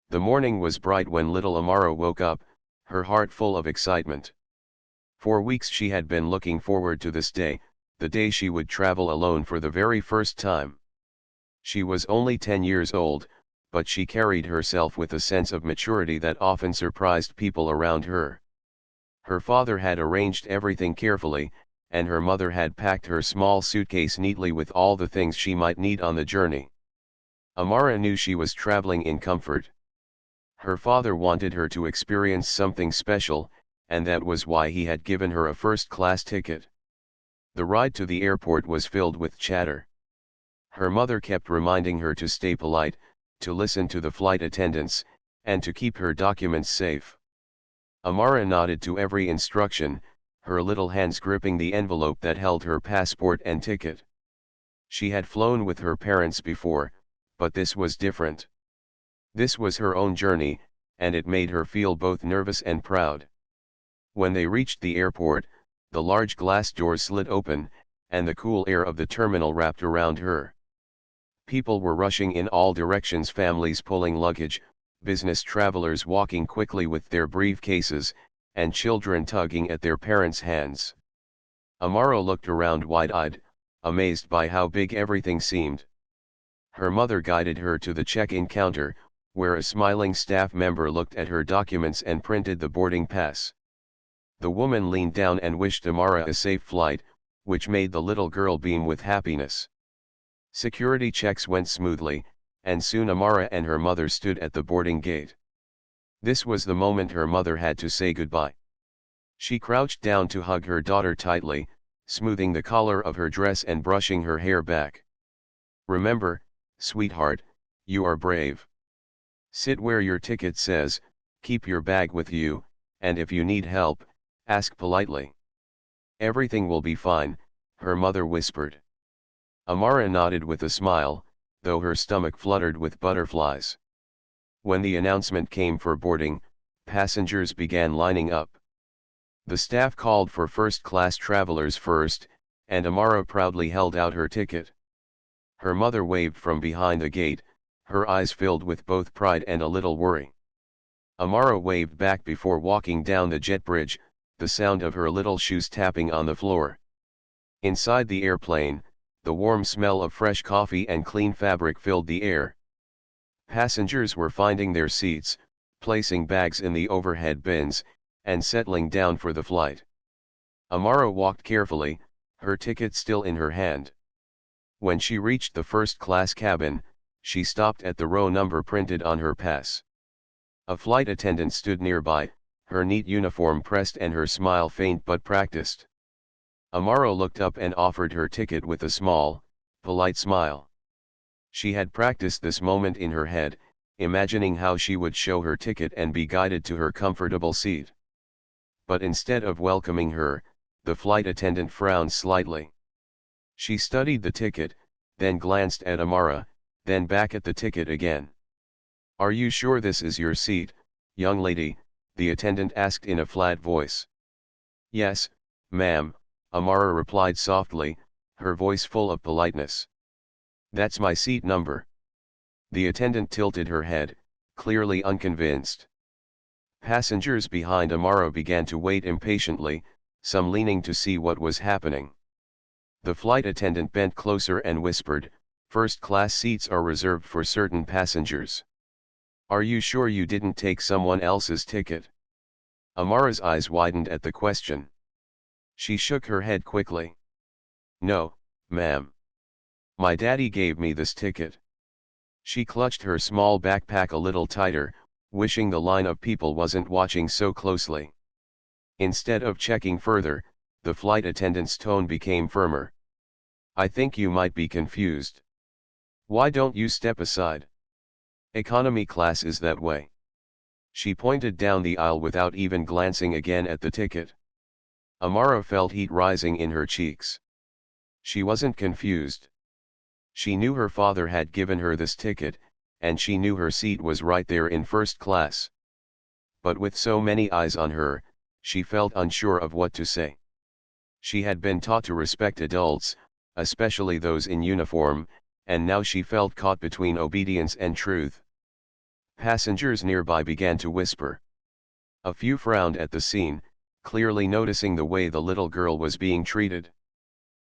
The morning was bright when little Amara woke up, her heart full of excitement. For weeks she had been looking forward to this day, the day she would travel alone for the very first time. She was only 10 years old, but she carried herself with a sense of maturity that often surprised people around her. Her father had arranged everything carefully, and her mother had packed her small suitcase neatly with all the things she might need on the journey. Amara knew she was traveling in comfort. Her father wanted her to experience something special, and that was why he had given her a first-class ticket. The ride to the airport was filled with chatter. Her mother kept reminding her to stay polite, to listen to the flight attendants, and to keep her documents safe. Amara nodded to every instruction, her little hands gripping the envelope that held her passport and ticket. She had flown with her parents before, but this was different. This was her own journey, and it made her feel both nervous and proud. When they reached the airport, the large glass doors slid open, and the cool air of the terminal wrapped around her. People were rushing in all directions, families pulling luggage, business travelers walking quickly with their briefcases, and children tugging at their parents' hands. Amara looked around wide-eyed, amazed by how big everything seemed. Her mother guided her to the check-in counter, where a smiling staff member looked at her documents and printed the boarding pass. The woman leaned down and wished Amara a safe flight, which made the little girl beam with happiness. Security checks went smoothly, and soon Amara and her mother stood at the boarding gate. This was the moment her mother had to say goodbye. She crouched down to hug her daughter tightly, smoothing the collar of her dress and brushing her hair back. "Remember, sweetheart, you are brave. Sit where your ticket says, keep your bag with you, and if you need help, ask politely. Everything will be fine," her mother whispered. Amara nodded with a smile, though her stomach fluttered with butterflies. When the announcement came for boarding, passengers began lining up. The staff called for first-class travelers first, and Amara proudly held out her ticket. Her mother waved from behind the gate, her eyes filled with both pride and a little worry. Amara waved back before walking down the jet bridge, the sound of her little shoes tapping on the floor. Inside the airplane, the warm smell of fresh coffee and clean fabric filled the air. Passengers were finding their seats, placing bags in the overhead bins, and settling down for the flight. Amara walked carefully, her ticket still in her hand. When she reached the first-class cabin, she stopped at the row number printed on her pass. A flight attendant stood nearby, her neat uniform pressed and her smile faint but practiced. Amara looked up and offered her ticket with a small, polite smile. She had practiced this moment in her head, imagining how she would show her ticket and be guided to her comfortable seat. But instead of welcoming her, the flight attendant frowned slightly. She studied the ticket, then glanced at Amara, then back at the ticket again. "Are you sure this is your seat, young lady?" the attendant asked in a flat voice. "Yes, ma'am," Amara replied softly, her voice full of politeness. "That's my seat number." The attendant tilted her head, clearly unconvinced. Passengers behind Amara began to wait impatiently, some leaning to see what was happening. The flight attendant bent closer and whispered, "First-class seats are reserved for certain passengers. Are you sure you didn't take someone else's ticket?" Amara's eyes widened at the question. She shook her head quickly. "No, ma'am. My daddy gave me this ticket." She clutched her small backpack a little tighter, wishing the line of people wasn't watching so closely. Instead of checking further, the flight attendant's tone became firmer. "I think you might be confused. Why don't you step aside? Economy class is that way." She pointed down the aisle without even glancing again at the ticket. Amara felt heat rising in her cheeks. She wasn't confused. She knew her father had given her this ticket, and she knew her seat was right there in first class. But with so many eyes on her, she felt unsure of what to say. She had been taught to respect adults, especially those in uniform, and now she felt caught between obedience and truth. Passengers nearby began to whisper. A few frowned at the scene, clearly noticing the way the little girl was being treated.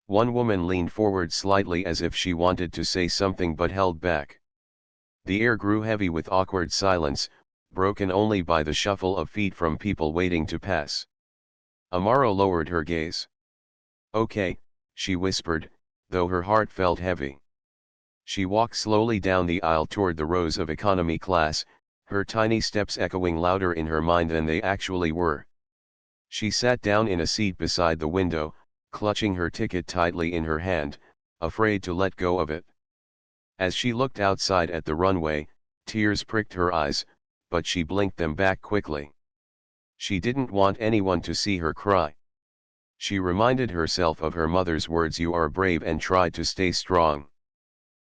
One woman leaned forward slightly as if she wanted to say something but held back. The air grew heavy with awkward silence, broken only by the shuffle of feet from people waiting to pass. Amara lowered her gaze. "Okay," she whispered, though her heart felt heavy. She walked slowly down the aisle toward the rows of economy class, her tiny steps echoing louder in her mind than they actually were. She sat down in a seat beside the window, clutching her ticket tightly in her hand, afraid to let go of it. As she looked outside at the runway, tears pricked her eyes, but she blinked them back quickly. She didn't want anyone to see her cry. She reminded herself of her mother's words, "You are brave," and tried to stay strong.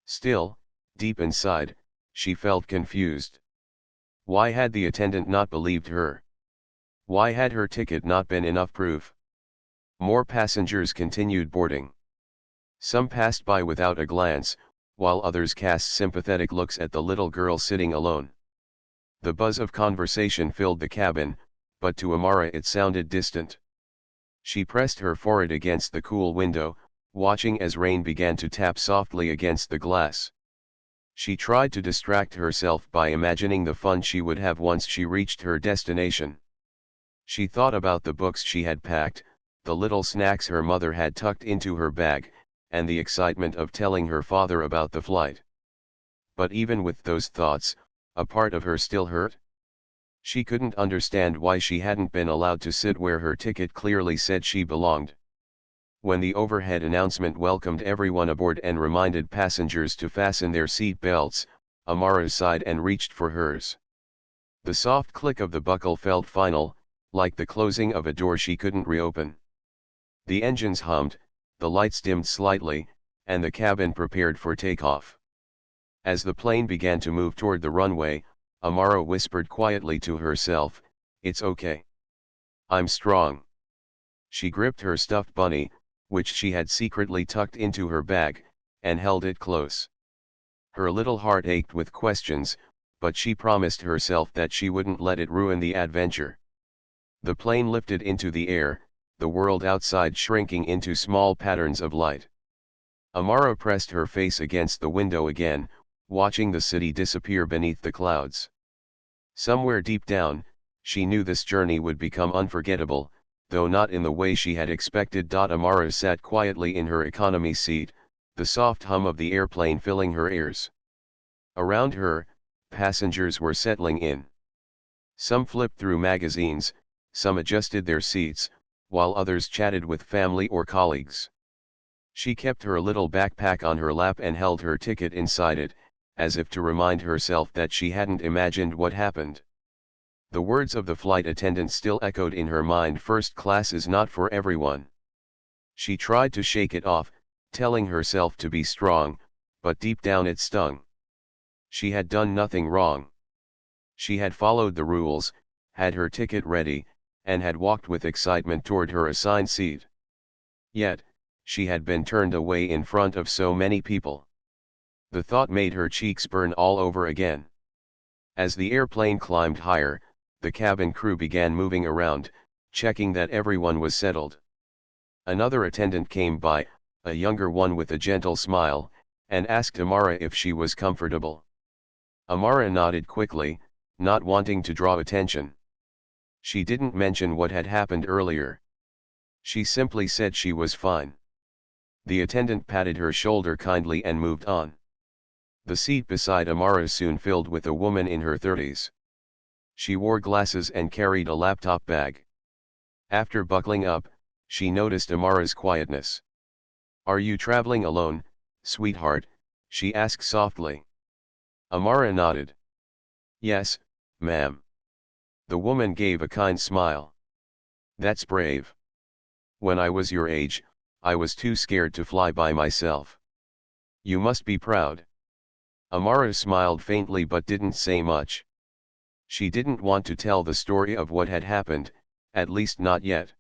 Still, deep inside, she felt confused. Why had the attendant not believed her? Why had her ticket not been enough proof? More passengers continued boarding. Some passed by without a glance, while others cast sympathetic looks at the little girl sitting alone. The buzz of conversation filled the cabin, but to Amara it sounded distant. She pressed her forehead against the cool window, watching as rain began to tap softly against the glass. She tried to distract herself by imagining the fun she would have once she reached her destination. She thought about the books she had packed, the little snacks her mother had tucked into her bag, and the excitement of telling her father about the flight. But even with those thoughts, a part of her still hurt. She couldn't understand why she hadn't been allowed to sit where her ticket clearly said she belonged. When the overhead announcement welcomed everyone aboard and reminded passengers to fasten their seat belts, Amara sighed and reached for hers. The soft click of the buckle felt final, like the closing of a door she couldn't reopen. The engines hummed, the lights dimmed slightly, and the cabin prepared for takeoff. As the plane began to move toward the runway, Amara whispered quietly to herself, "It's okay. I'm strong." She gripped her stuffed bunny, which she had secretly tucked into her bag, and held it close. Her little heart ached with questions, but she promised herself that she wouldn't let it ruin the adventure. The plane lifted into the air, the world outside shrinking into small patterns of light. Amara pressed her face against the window again, watching the city disappear beneath the clouds. Somewhere deep down, she knew this journey would become unforgettable, though not in the way she had expected. Amara sat quietly in her economy seat, the soft hum of the airplane filling her ears. Around her, passengers were settling in. Some flipped through magazines, some adjusted their seats, while others chatted with family or colleagues. She kept her little backpack on her lap and held her ticket inside it, as if to remind herself that she hadn't imagined what happened. The words of the flight attendant still echoed in her mind, "First class is not for everyone." She tried to shake it off, telling herself to be strong, but deep down it stung. She had done nothing wrong. She had followed the rules, had her ticket ready, and had walked with excitement toward her assigned seat. Yet, she had been turned away in front of so many people. The thought made her cheeks burn all over again. As the airplane climbed higher, the cabin crew began moving around, checking that everyone was settled. Another attendant came by, a younger one with a gentle smile, and asked Amara if she was comfortable. Amara nodded quickly, not wanting to draw attention. She didn't mention what had happened earlier. She simply said she was fine. The attendant patted her shoulder kindly and moved on. The seat beside Amara soon filled with a woman in her 30s. She wore glasses and carried a laptop bag. After buckling up, she noticed Amara's quietness. "Are you traveling alone, sweetheart?" she asked softly. Amara nodded. "Yes, ma'am." The woman gave a kind smile. "That's brave. When I was your age, I was too scared to fly by myself. You must be proud." Amara smiled faintly but didn't say much. She didn't want to tell the story of what had happened, at least not yet.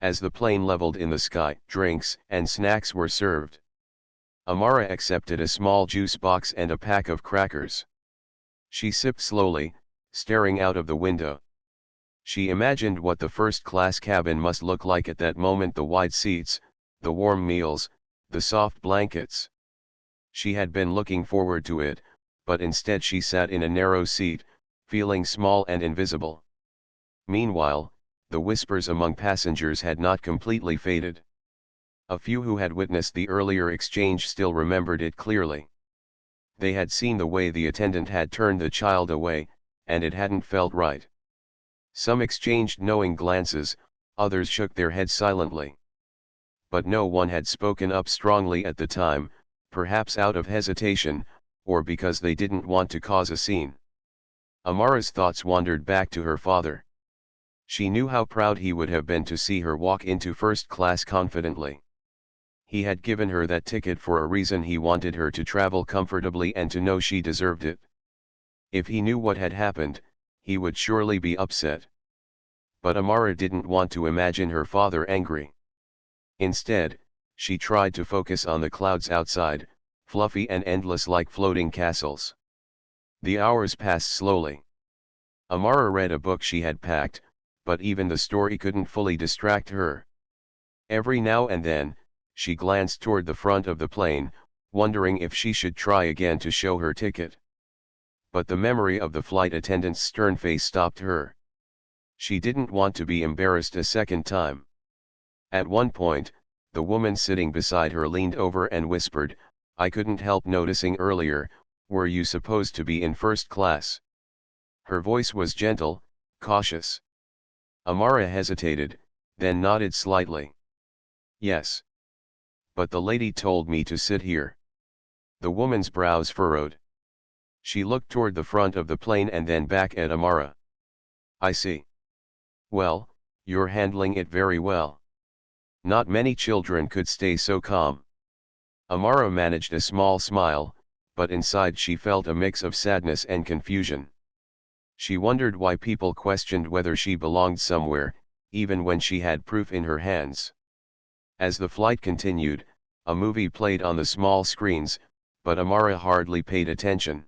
As the plane leveled in the sky, drinks and snacks were served. Amara accepted a small juice box and a pack of crackers. She sipped slowly, staring out of the window. She imagined what the first-class cabin must look like at that moment: the wide seats, the warm meals, the soft blankets. She had been looking forward to it, but instead she sat in a narrow seat, feeling small and invisible. Meanwhile, the whispers among passengers had not completely faded. A few who had witnessed the earlier exchange still remembered it clearly. They had seen the way the attendant had turned the child away, and it hadn't felt right. Some exchanged knowing glances, others shook their heads silently. But no one had spoken up strongly at the time, perhaps out of hesitation, or because they didn't want to cause a scene. Amara's thoughts wandered back to her father. She knew how proud he would have been to see her walk into first class confidently. He had given her that ticket for a reason: he wanted her to travel comfortably and to know she deserved it. If he knew what had happened, he would surely be upset. But Amara didn't want to imagine her father angry. Instead, she tried to focus on the clouds outside, fluffy and endless like floating castles. The hours passed slowly. Amara read a book she had packed, but even the story couldn't fully distract her. Every now and then, she glanced toward the front of the plane, wondering if she should try again to show her ticket. But the memory of the flight attendant's stern face stopped her. She didn't want to be embarrassed a second time. At one point, the woman sitting beside her leaned over and whispered, "I couldn't help noticing earlier, were you supposed to be in first class?" Her voice was gentle, cautious. Amara hesitated, then nodded slightly. "Yes. But the lady told me to sit here." The woman's brows furrowed. She looked toward the front of the plane and then back at Amara. "I see. Well, you're handling it very well." Not many children could stay so calm. Amara managed a small smile, but inside she felt a mix of sadness and confusion. She wondered why people questioned whether she belonged somewhere, even when she had proof in her hands. As the flight continued, a movie played on the small screens, but Amara hardly paid attention.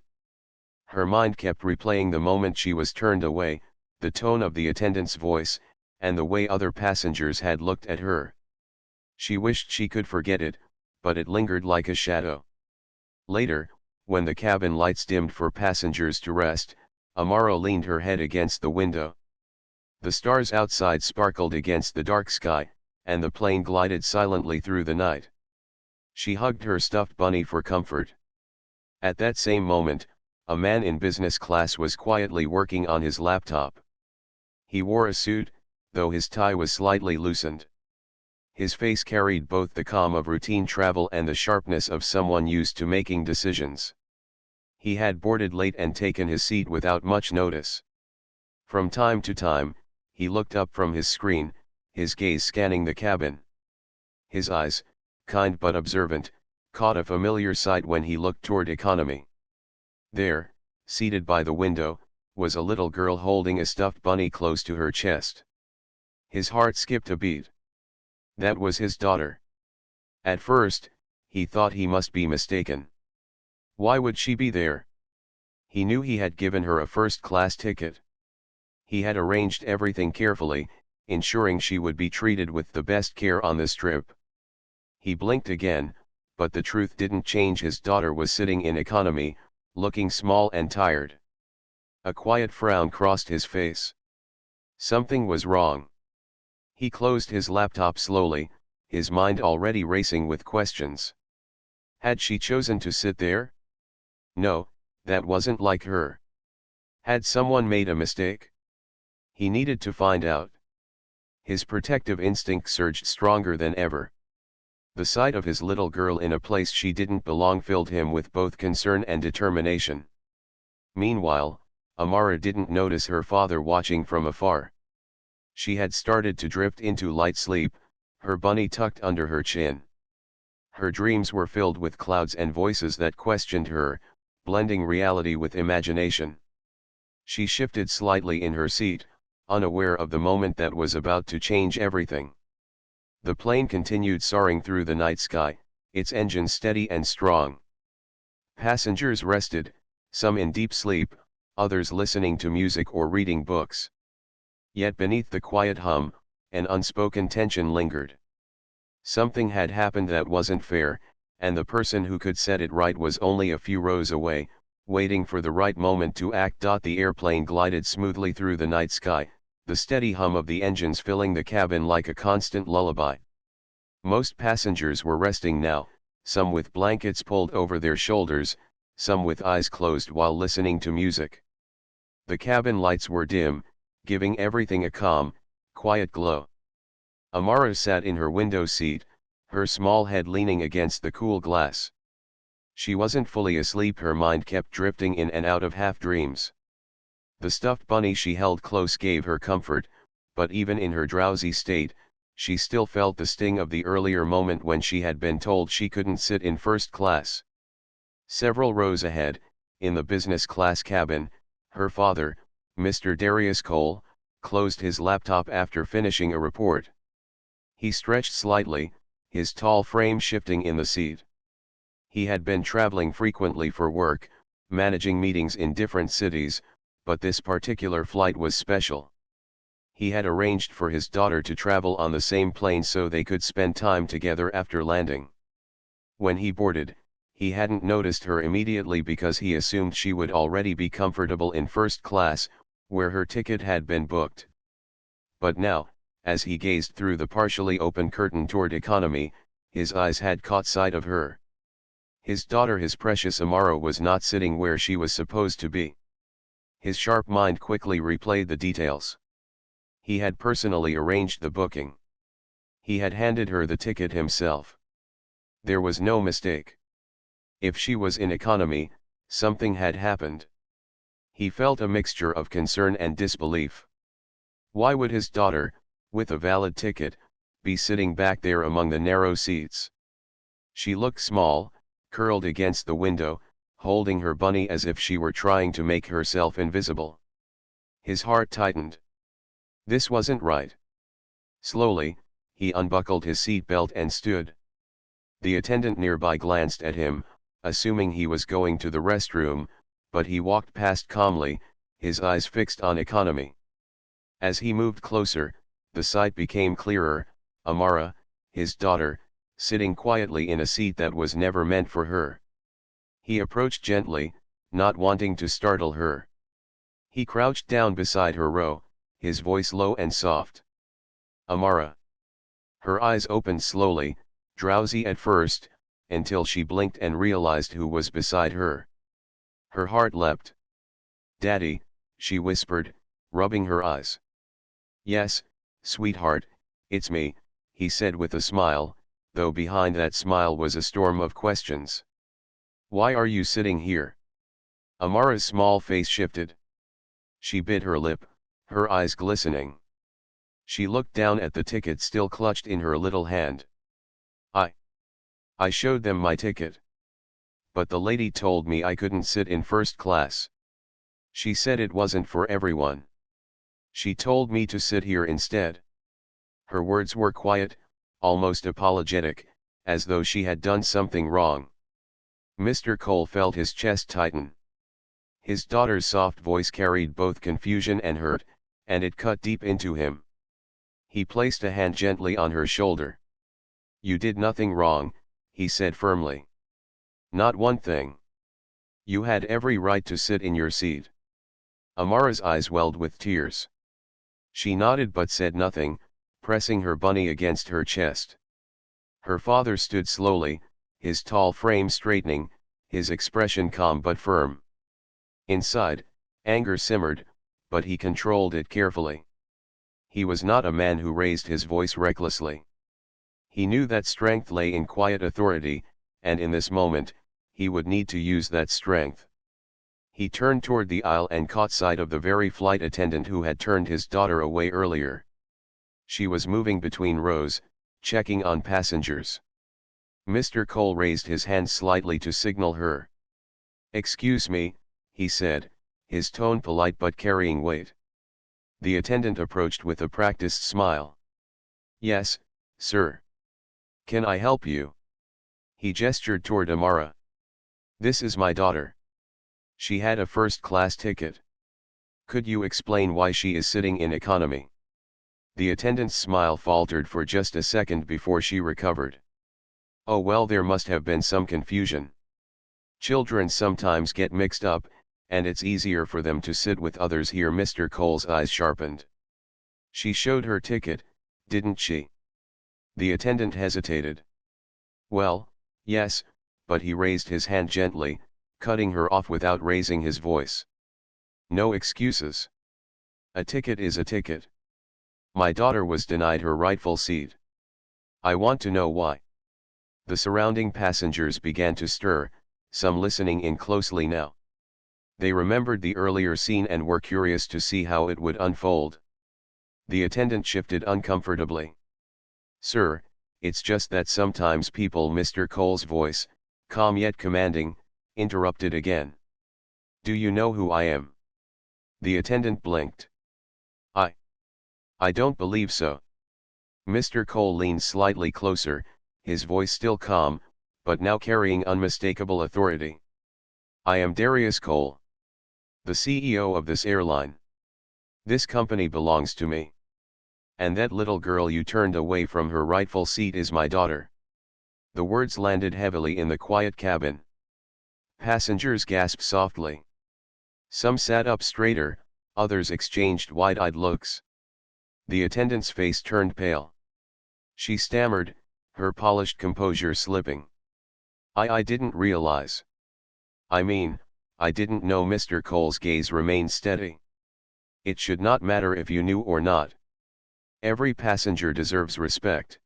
Her mind kept replaying the moment she was turned away, the tone of the attendant's voice, and the way other passengers had looked at her. She wished she could forget it, but it lingered like a shadow. Later, when the cabin lights dimmed for passengers to rest, Amara leaned her head against the window. The stars outside sparkled against the dark sky, and the plane glided silently through the night. She hugged her stuffed bunny for comfort. At that same moment, a man in business class was quietly working on his laptop. He wore a suit, though his tie was slightly loosened. His face carried both the calm of routine travel and the sharpness of someone used to making decisions. He had boarded late and taken his seat without much notice. From time to time, he looked up from his screen, his gaze scanning the cabin. His eyes, kind but observant, caught a familiar sight when he looked toward economy. There, seated by the window, was a little girl holding a stuffed bunny close to her chest. His heart skipped a beat. That was his daughter. At first, he thought he must be mistaken. Why would she be there? He knew he had given her a first-class ticket. He had arranged everything carefully, ensuring she would be treated with the best care on this trip. He blinked again, but the truth didn't change. His daughter was sitting in economy, looking small and tired. A quiet frown crossed his face. Something was wrong. He closed his laptop slowly, his mind already racing with questions. Had she chosen to sit there? No, that wasn't like her. Had someone made a mistake? He needed to find out. His protective instinct surged stronger than ever. The sight of his little girl in a place she didn't belong filled him with both concern and determination. Meanwhile, Amara didn't notice her father watching from afar. She had started to drift into light sleep, her bunny tucked under her chin. Her dreams were filled with clouds and voices that questioned her, blending reality with imagination. She shifted slightly in her seat, unaware of the moment that was about to change everything. The plane continued soaring through the night sky, its engine steady and strong. Passengers rested, some in deep sleep, others listening to music or reading books. Yet beneath the quiet hum, an unspoken tension lingered. Something had happened that wasn't fair, and the person who could set it right was only a few rows away, waiting for the right moment to act. The airplane glided smoothly through the night sky, the steady hum of the engines filling the cabin like a constant lullaby. Most passengers were resting now, some with blankets pulled over their shoulders, some with eyes closed while listening to music. The cabin lights were dim, giving everything a calm, quiet glow. Amara sat in her window seat, her small head leaning against the cool glass. She wasn't fully asleep, her mind kept drifting in and out of half-dreams. The stuffed bunny she held close gave her comfort, but even in her drowsy state, she still felt the sting of the earlier moment when she had been told she couldn't sit in first class. Several rows ahead, in the business class cabin, her father, Mr. Darius Cole, closed his laptop after finishing a report. He stretched slightly, his tall frame shifting in the seat. He had been traveling frequently for work, managing meetings in different cities, but this particular flight was special. He had arranged for his daughter to travel on the same plane so they could spend time together after landing. When he boarded, he hadn't noticed her immediately because he assumed she would already be comfortable in first class, where her ticket had been booked. But now, as he gazed through the partially open curtain toward economy, his eyes had caught sight of her. His daughter, his precious Amara, was not sitting where she was supposed to be. His sharp mind quickly replayed the details. He had personally arranged the booking. He had handed her the ticket himself. There was no mistake. If she was in economy, something had happened. He felt a mixture of concern and disbelief. Why would his daughter, with a valid ticket, be sitting back there among the narrow seats? She looked small, curled against the window, holding her bunny as if she were trying to make herself invisible. His heart tightened. This wasn't right. Slowly, he unbuckled his seatbelt and stood. The attendant nearby glanced at him, assuming he was going to the restroom, but he walked past calmly, his eyes fixed on economy. As he moved closer, the sight became clearer, Amara, his daughter, sitting quietly in a seat that was never meant for her. He approached gently, not wanting to startle her. He crouched down beside her row, his voice low and soft. Amara. Her eyes opened slowly, drowsy at first, until she blinked and realized who was beside her. Her heart leapt. Daddy, she whispered, rubbing her eyes. Yes, sweetheart, it's me, he said with a smile, though behind that smile was a storm of questions. Why are you sitting here? Amara's small face shifted. She bit her lip, her eyes glistening. She looked down at the ticket still clutched in her little hand. I showed them my ticket. But the lady told me I couldn't sit in first class. She said it wasn't for everyone. She told me to sit here instead. Her words were quiet, almost apologetic, as though she had done something wrong. Mr. Cole felt his chest tighten. His daughter's soft voice carried both confusion and hurt, and it cut deep into him. He placed a hand gently on her shoulder. You did nothing wrong, he said firmly. Not one thing. You had every right to sit in your seat. Amara's eyes welled with tears. She nodded but said nothing, pressing her bunny against her chest. Her father stood slowly, his tall frame straightening, his expression calm but firm. Inside, anger simmered, but he controlled it carefully. He was not a man who raised his voice recklessly. He knew that strength lay in quiet authority, and in this moment, he would need to use that strength. He turned toward the aisle and caught sight of the very flight attendant who had turned his daughter away earlier. She was moving between rows, checking on passengers. Mr. Cole raised his hand slightly to signal her. Excuse me, he said, his tone polite but carrying weight. The attendant approached with a practiced smile. Yes, sir. Can I help you? He gestured toward Amara. This is my daughter. She had a first-class ticket. Could you explain why she is sitting in economy? The attendant's smile faltered for just a second before she recovered. Oh well, there must have been some confusion. Children sometimes get mixed up, and it's easier for them to sit with others here. Mr. Cole's eyes sharpened. She showed her ticket, didn't she? The attendant hesitated. Well, yes, but he raised his hand gently, cutting her off without raising his voice. No excuses. A ticket is a ticket. My daughter was denied her rightful seat. I want to know why. The surrounding passengers began to stir, some listening in closely now. They remembered the earlier scene and were curious to see how it would unfold. The attendant shifted uncomfortably. Sir, it's just that sometimes people. Mr. Cole's voice, calm yet commanding, interrupted again. Do you know who I am? The attendant blinked. I don't believe so. Mr. Cole leaned slightly closer, his voice still calm, but now carrying unmistakable authority. I am Darius Cole, the CEO of this airline. This company belongs to me. And that little girl you turned away from her rightful seat is my daughter. The words landed heavily in the quiet cabin. Passengers gasped softly. Some sat up straighter, others exchanged wide-eyed looks. The attendant's face turned pale. She stammered, her polished composure slipping. I didn't realize. I mean, I didn't know. Mr. Cole's gaze remained steady. It should not matter if you knew or not. Every passenger deserves respect.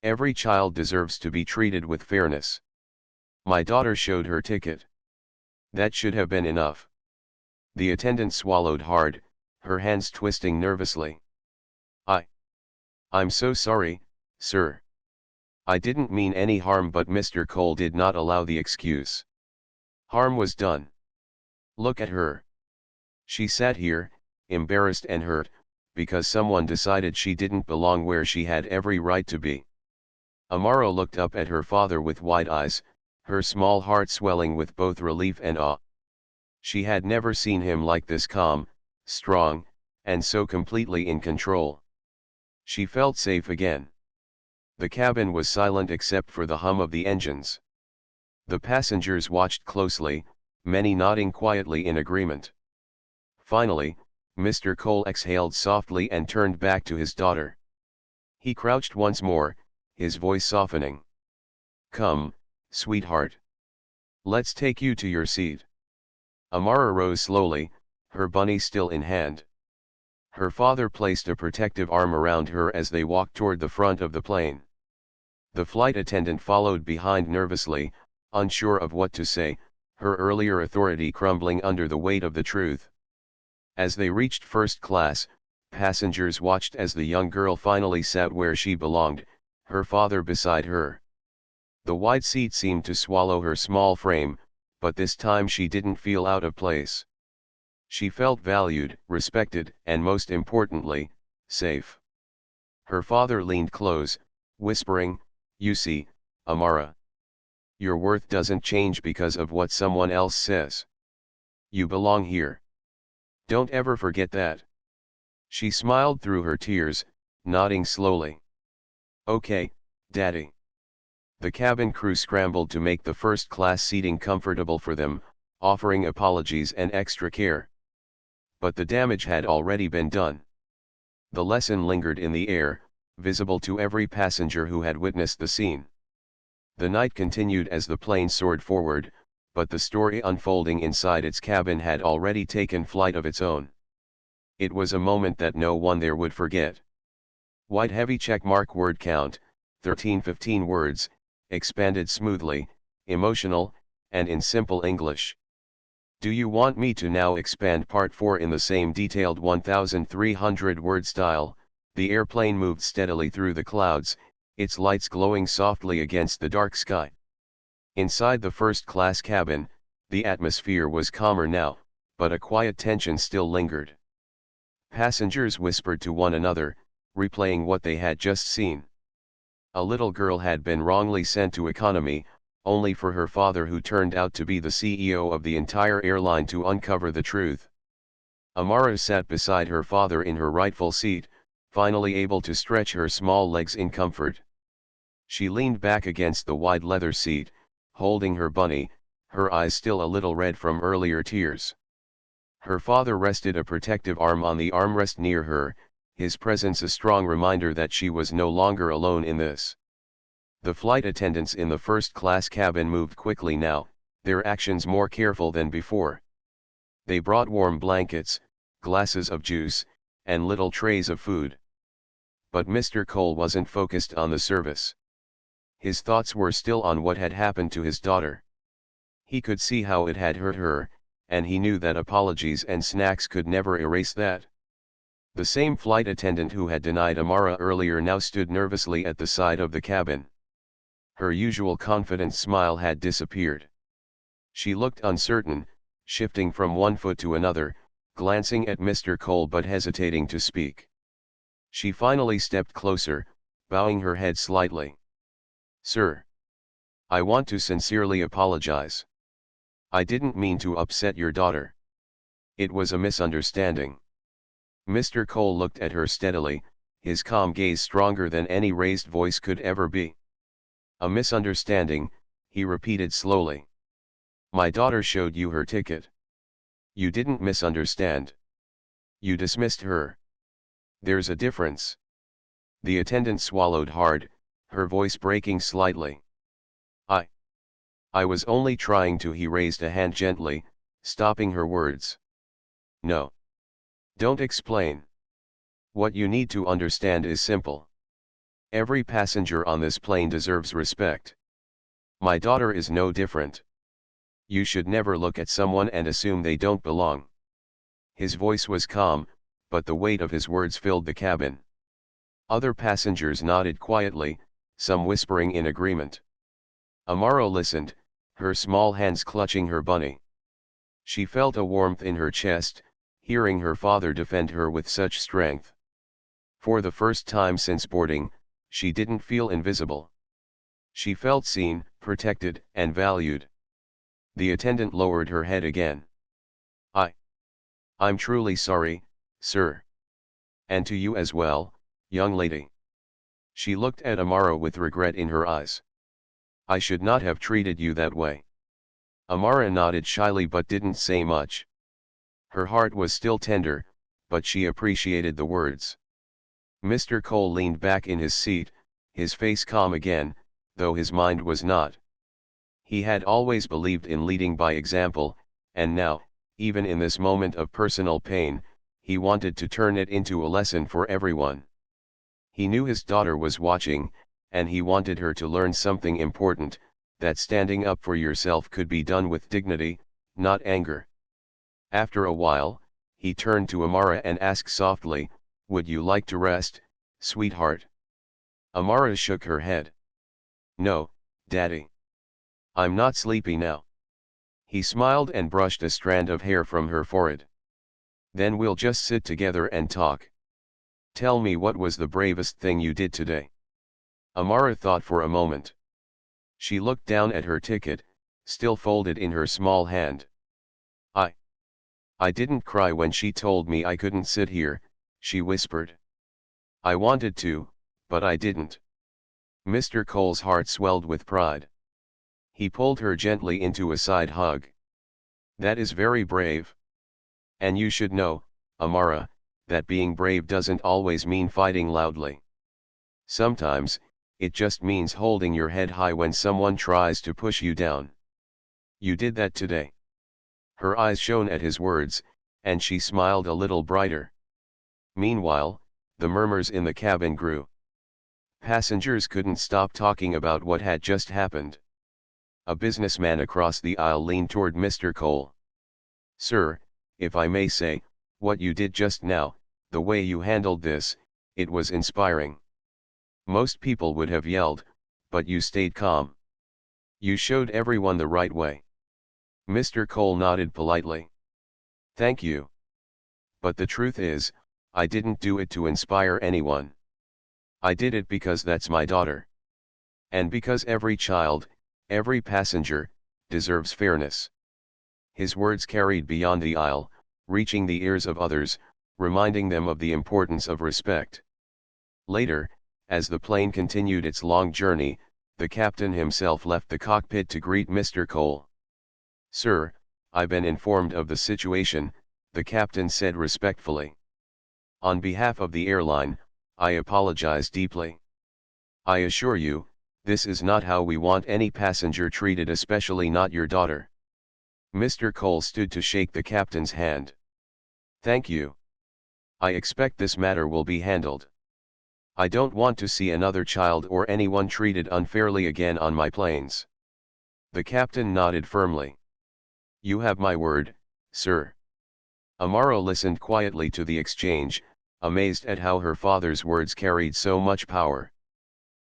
Every child deserves to be treated with fairness. My daughter showed her ticket. That should have been enough. The attendant swallowed hard, her hands twisting nervously. I'm so sorry, sir. I didn't mean any harm, but Mr. Cole did not allow the excuse. Harm was done. Look at her. She sat here, embarrassed and hurt, because someone decided she didn't belong where she had every right to be. Amara looked up at her father with wide eyes, her small heart swelling with both relief and awe. She had never seen him like this, calm, strong, and so completely in control. She felt safe again. The cabin was silent except for the hum of the engines. The passengers watched closely, many nodding quietly in agreement. Finally, Mr. Cole exhaled softly and turned back to his daughter. He crouched once more, his voice softening. Come, sweetheart. Let's take you to your seat. Amara rose slowly, her bunny still in hand. Her father placed a protective arm around her as they walked toward the front of the plane. The flight attendant followed behind nervously, unsure of what to say, her earlier authority crumbling under the weight of the truth. As they reached first class, passengers watched as the young girl finally sat where she belonged, her father beside her. The wide seat seemed to swallow her small frame, but this time she didn't feel out of place. She felt valued, respected, and most importantly, safe. Her father leaned close, whispering, You see, Amara. Your worth doesn't change because of what someone else says. You belong here. Don't ever forget that. She smiled through her tears, nodding slowly. Okay, Daddy. The cabin crew scrambled to make the first-class seating comfortable for them, offering apologies and extra care. But the damage had already been done. The lesson lingered in the air, visible to every passenger who had witnessed the scene. The night continued as the plane soared forward, but the story unfolding inside its cabin had already taken flight of its own. It was a moment that no one there would forget. White heavy checkmark word count, 1315 words, expanded smoothly, emotional, and in simple English. Do you want me to now expand part 4 in the same detailed 1,300-word style? The airplane moved steadily through the clouds, its lights glowing softly against the dark sky. Inside the first-class cabin, the atmosphere was calmer now, but a quiet tension still lingered. Passengers whispered to one another, replaying what they had just seen. A little girl had been wrongly sent to economy, only for her father, who turned out to be the CEO of the entire airline, to uncover the truth. Amara sat beside her father in her rightful seat, finally able to stretch her small legs in comfort. She leaned back against the wide leather seat, holding her bunny, her eyes still a little red from earlier tears. Her father rested a protective arm on the armrest near her, his presence a strong reminder that she was no longer alone in this. The flight attendants in the first-class cabin moved quickly now, their actions more careful than before. They brought warm blankets, glasses of juice, and little trays of food. But Mr. Cole wasn't focused on the service. His thoughts were still on what had happened to his daughter. He could see how it had hurt her, and he knew that apologies and snacks could never erase that. The same flight attendant who had denied Amara earlier now stood nervously at the side of the cabin. Her usual confident smile had disappeared. She looked uncertain, shifting from one foot to another, glancing at Mr. Cole but hesitating to speak. She finally stepped closer, bowing her head slightly. "Sir, I want to sincerely apologize. I didn't mean to upset your daughter. It was a misunderstanding." Mr. Cole looked at her steadily, his calm gaze stronger than any raised voice could ever be. "A misunderstanding," he repeated slowly. "My daughter showed you her ticket. You didn't misunderstand. You dismissed her. There's a difference." The attendant swallowed hard, her voice breaking slightly. I was only trying to." He raised a hand gently, stopping her words. "No. Don't explain. What you need to understand is simple. Every passenger on this plane deserves respect. My daughter is no different. You should never look at someone and assume they don't belong." His voice was calm, but the weight of his words filled the cabin. Other passengers nodded quietly, some whispering in agreement. Amara listened, her small hands clutching her bunny. She felt a warmth in her chest, hearing her father defend her with such strength. For the first time since boarding, she didn't feel invisible. She felt seen, protected, and valued. The attendant lowered her head again. I'm truly sorry, sir. And to you as well, young lady." She looked at Amara with regret in her eyes. "I should not have treated you that way." Amara nodded shyly but didn't say much. Her heart was still tender, but she appreciated the words. Mr. Cole leaned back in his seat, his face calm again, though his mind was not. He had always believed in leading by example, and now, even in this moment of personal pain, he wanted to turn it into a lesson for everyone. He knew his daughter was watching, and he wanted her to learn something important, that standing up for yourself could be done with dignity, not anger. After a while, he turned to Amara and asked softly, "Would you like to rest, sweetheart?" Amara shook her head. "No, Daddy. I'm not sleepy now." He smiled and brushed a strand of hair from her forehead. "Then we'll just sit together and talk. Tell me, what was the bravest thing you did today?" Amara thought for a moment. She looked down at her ticket, still folded in her small hand. I didn't cry when she told me I couldn't sit here," she whispered. "I wanted to, but I didn't." Mr. Cole's heart swelled with pride. He pulled her gently into a side hug. "That is very brave. And you should know, Amara, that being brave doesn't always mean fighting loudly. Sometimes, it just means holding your head high when someone tries to push you down. You did that today." Her eyes shone at his words, and she smiled a little brighter. Meanwhile, the murmurs in the cabin grew. Passengers couldn't stop talking about what had just happened. A businessman across the aisle leaned toward Mr. Cole. "Sir, if I may say, what you did just now, the way you handled this, it was inspiring. Most people would have yelled, but you stayed calm. You showed everyone the right way." Mr. Cole nodded politely. "Thank you. But the truth is, I didn't do it to inspire anyone. I did it because that's my daughter. And because every child, every passenger, deserves fairness." His words carried beyond the aisle, reaching the ears of others, reminding them of the importance of respect. Later, as the plane continued its long journey, the captain himself left the cockpit to greet Mr. Cole. "Sir, I've been informed of the situation," the captain said respectfully. "On behalf of the airline, I apologize deeply. I assure you, this is not how we want any passenger treated, especially not your daughter." Mr. Cole stood to shake the captain's hand. "Thank you. I expect this matter will be handled. I don't want to see another child or anyone treated unfairly again on my planes." The captain nodded firmly. "You have my word, sir." Amara listened quietly to the exchange, amazed at how her father's words carried so much power.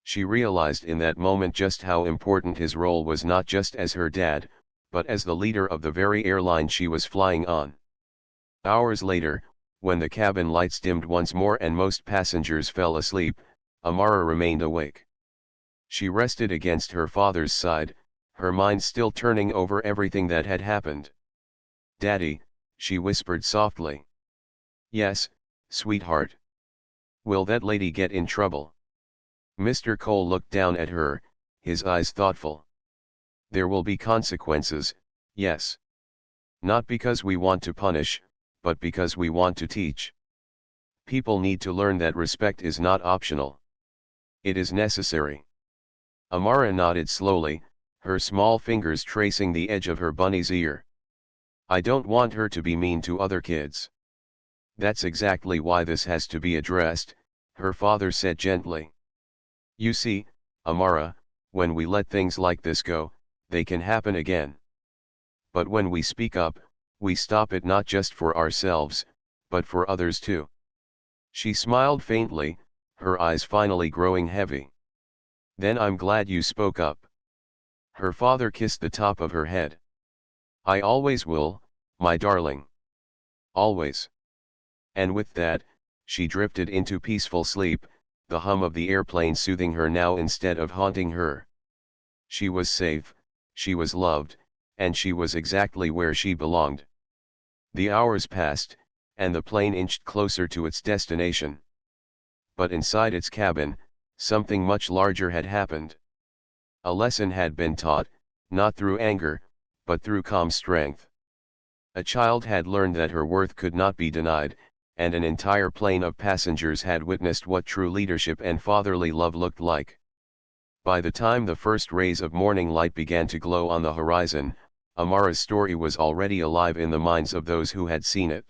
She realized in that moment just how important his role was, not just as her dad, but as the leader of the very airline she was flying on. Hours later, when the cabin lights dimmed once more and most passengers fell asleep, Amara remained awake. She rested against her father's side, her mind still turning over everything that had happened. "Daddy," she whispered softly. "Yes, sweetheart. Will that lady get in trouble?" Mr. Cole looked down at her, his eyes thoughtful. "There will be consequences, yes. Not because we want to punish, but because we want to teach. People need to learn that respect is not optional. It is necessary." Amara nodded slowly, her small fingers tracing the edge of her bunny's ear. "I don't want her to be mean to other kids." "That's exactly why this has to be addressed," her father said gently. "You see, Amara, when we let things like this go, they can happen again. But when we speak up, we stop it, not just for ourselves, but for others too." She smiled faintly, her eyes finally growing heavy. "Then I'm glad you spoke up." Her father kissed the top of her head. "I always will, my darling. Always." And with that, she drifted into peaceful sleep, the hum of the airplane soothing her now instead of haunting her. She was safe, she was loved, and she was exactly where she belonged. The hours passed, and the plane inched closer to its destination. But inside its cabin, something much larger had happened. A lesson had been taught, not through anger, but through calm strength. A child had learned that her worth could not be denied, and an entire plane of passengers had witnessed what true leadership and fatherly love looked like. By the time the first rays of morning light began to glow on the horizon, Amara's story was already alive in the minds of those who had seen it.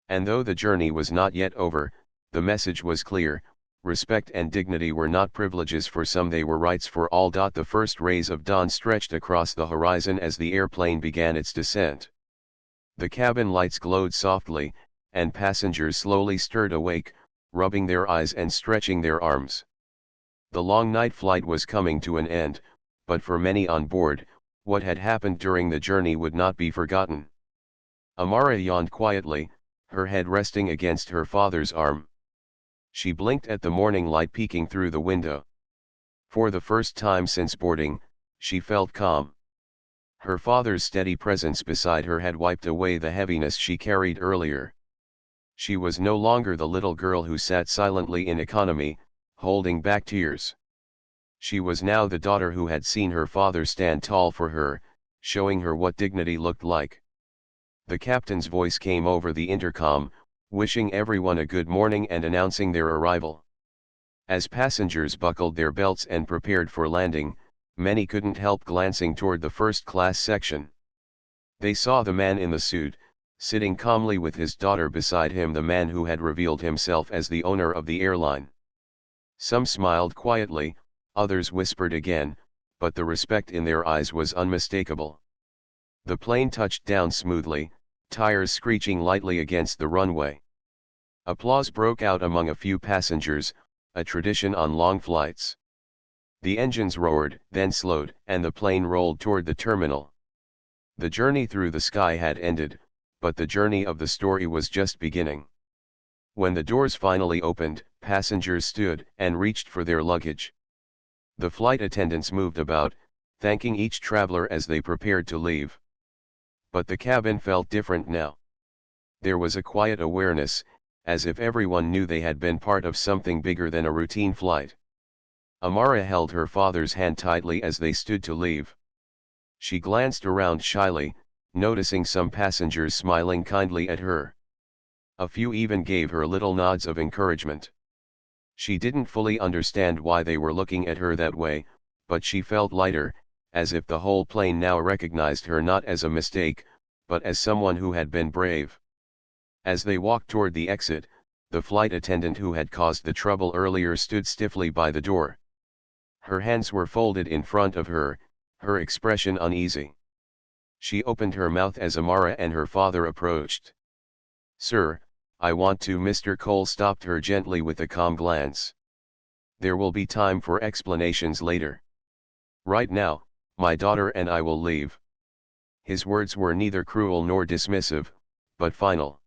And though the journey was not yet over, the message was clear: respect and dignity were not privileges for some, they were rights for all. The first rays of dawn stretched across the horizon as the airplane began its descent. The cabin lights glowed softly, and passengers slowly stirred awake, rubbing their eyes and stretching their arms. The long night flight was coming to an end, but for many on board, what had happened during the journey would not be forgotten. Amara yawned quietly, her head resting against her father's arm. She blinked at the morning light peeking through the window. For the first time since boarding, she felt calm. Her father's steady presence beside her had wiped away the heaviness she carried earlier. She was no longer the little girl who sat silently in economy, holding back tears. She was now the daughter who had seen her father stand tall for her, showing her what dignity looked like. The captain's voice came over the intercom, wishing everyone a good morning and announcing their arrival. As passengers buckled their belts and prepared for landing, many couldn't help glancing toward the first-class section. They saw the man in the suit, sitting calmly with his daughter beside him, the man who had revealed himself as the owner of the airline. Some smiled quietly, others whispered again, but the respect in their eyes was unmistakable. The plane touched down smoothly, tires screeching lightly against the runway. Applause broke out among a few passengers, a tradition on long flights. The engines roared, then slowed, and the plane rolled toward the terminal. The journey through the sky had ended, but the journey of the story was just beginning. When the doors finally opened, passengers stood and reached for their luggage. The flight attendants moved about, thanking each traveler as they prepared to leave. But the cabin felt different now. There was a quiet awareness, as if everyone knew they had been part of something bigger than a routine flight. Amara held her father's hand tightly as they stood to leave. She glanced around shyly, noticing some passengers smiling kindly at her. A few even gave her little nods of encouragement. She didn't fully understand why they were looking at her that way, but she felt lighter, as if the whole plane now recognized her not as a mistake, but as someone who had been brave. As they walked toward the exit, the flight attendant who had caused the trouble earlier stood stiffly by the door. Her hands were folded in front of her, her expression uneasy. She opened her mouth as Amara and her father approached. "Sir, I want to." Mr. Cole stopped her gently with a calm glance. "There will be time for explanations later. Right now, my daughter and I will leave." His words were neither cruel nor dismissive, but final.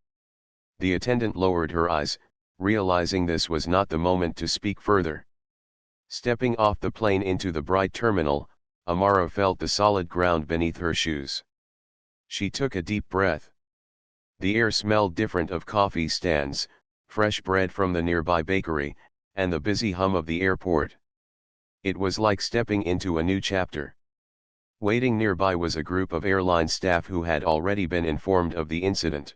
The attendant lowered her eyes, realizing this was not the moment to speak further. Stepping off the plane into the bright terminal, Amara felt the solid ground beneath her shoes. She took a deep breath. The air smelled different of coffee stands, fresh bread from the nearby bakery, and the busy hum of the airport. It was like stepping into a new chapter. Waiting nearby was a group of airline staff who had already been informed of the incident.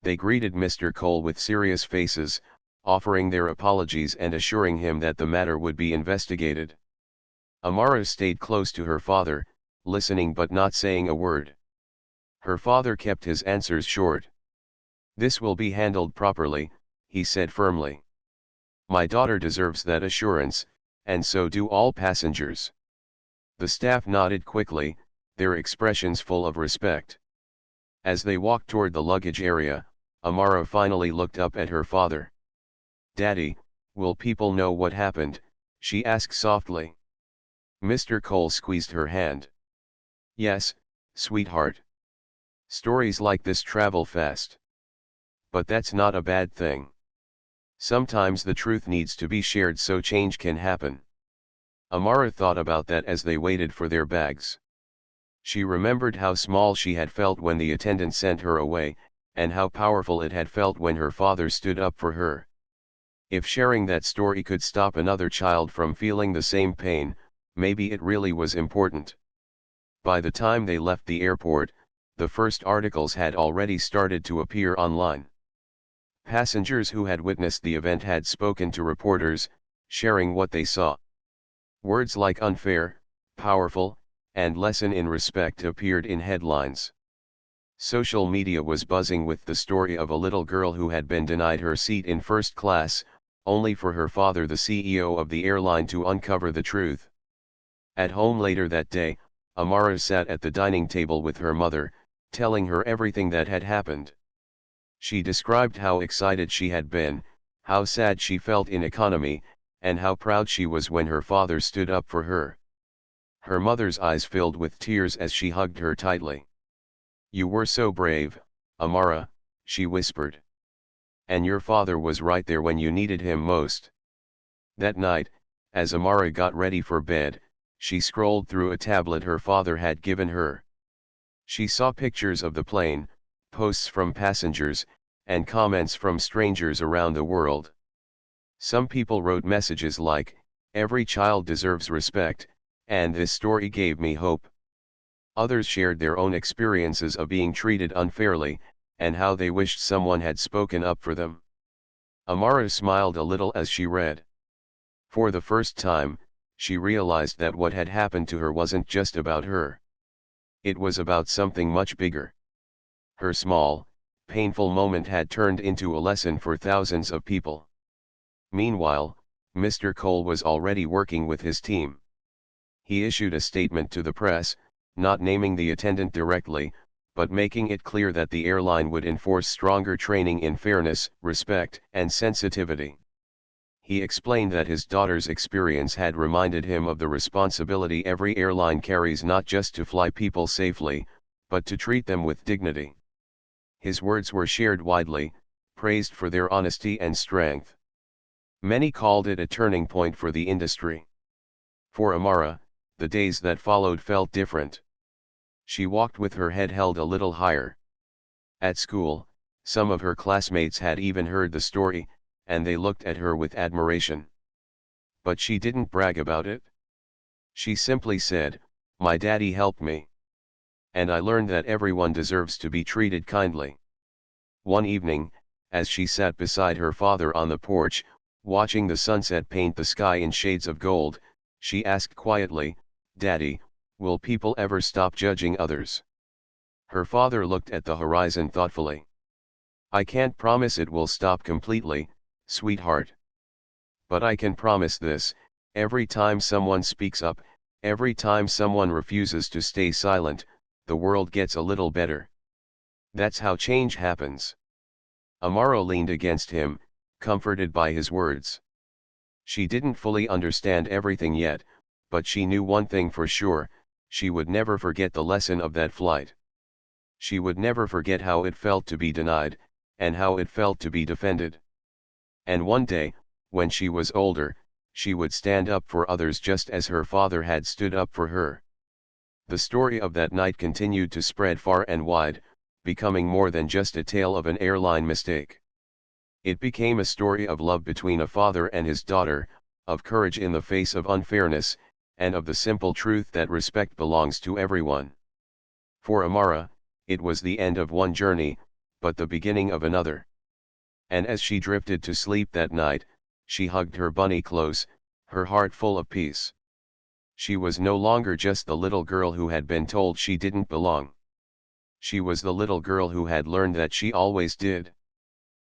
They greeted Mr. Cole with serious faces, offering their apologies and assuring him that the matter would be investigated. Amara stayed close to her father, listening but not saying a word. Her father kept his answers short. "This will be handled properly," he said firmly. "My daughter deserves that assurance, and so do all passengers." The staff nodded quickly, their expressions full of respect. As they walked toward the luggage area, Amara finally looked up at her father. "Daddy, will people know what happened?" she asked softly. Mr. Cole squeezed her hand. "Yes, sweetheart. Stories like this travel fast. But that's not a bad thing. Sometimes the truth needs to be shared so change can happen." Amara thought about that as they waited for their bags. She remembered how small she had felt when the attendant sent her away, and how powerful it had felt when her father stood up for her. If sharing that story could stop another child from feeling the same pain, maybe it really was important. By the time they left the airport, the first articles had already started to appear online. Passengers who had witnessed the event had spoken to reporters, sharing what they saw. Words like unfair, powerful, and lesson in respect appeared in headlines. Social media was buzzing with the story of a little girl who had been denied her seat in first class, only for her father, the CEO of the airline, to uncover the truth. At home later that day, Amara sat at the dining table with her mother, telling her everything that had happened. She described how excited she had been, how sad she felt in economy, and how proud she was when her father stood up for her. Her mother's eyes filled with tears as she hugged her tightly. "You were so brave, Amara," she whispered. "And your father was right there when you needed him most." That night, as Amara got ready for bed, she scrolled through a tablet her father had given her. She saw pictures of the plane, posts from passengers, and comments from strangers around the world. Some people wrote messages like, "Every child deserves respect," and "This story gave me hope." Others shared their own experiences of being treated unfairly, and how they wished someone had spoken up for them. Amara smiled a little as she read. For the first time, she realized that what had happened to her wasn't just about her. It was about something much bigger. Her small, painful moment had turned into a lesson for thousands of people. Meanwhile, Mr. Cole was already working with his team. He issued a statement to the press, not naming the attendant directly, but making it clear that the airline would enforce stronger training in fairness, respect, and sensitivity. He explained that his daughter's experience had reminded him of the responsibility every airline carries, not just to fly people safely, but to treat them with dignity. His words were shared widely, praised for their honesty and strength. Many called it a turning point for the industry. For Amara, the days that followed felt different. She walked with her head held a little higher. At school, Some of her classmates had even heard the story, and they looked at her with admiration. But she didn't brag about it. She simply said, "My daddy helped me. And I learned that everyone deserves to be treated kindly." One evening, as she sat beside her father on the porch, watching the sunset paint the sky in shades of gold, she asked quietly, "Daddy, will people ever stop judging others?" Her father looked at the horizon thoughtfully. "I can't promise it will stop completely, sweetheart. But I can promise this, every time someone speaks up, every time someone refuses to stay silent, the world gets a little better. That's how change happens." Amaro leaned against him, comforted by his words. She didn't fully understand everything yet, but she knew one thing for sure: she would never forget the lesson of that flight. She would never forget how it felt to be denied, and how it felt to be defended. And one day, when she was older, she would stand up for others just as her father had stood up for her. The story of that night continued to spread far and wide, becoming more than just a tale of an airline mistake. It became a story of love between a father and his daughter, of courage in the face of unfairness, and of the simple truth that respect belongs to everyone. For Amara, it was the end of one journey, but the beginning of another. And as she drifted to sleep that night, she hugged her bunny close, her heart full of peace. She was no longer just the little girl who had been told she didn't belong. She was the little girl who had learned that she always did.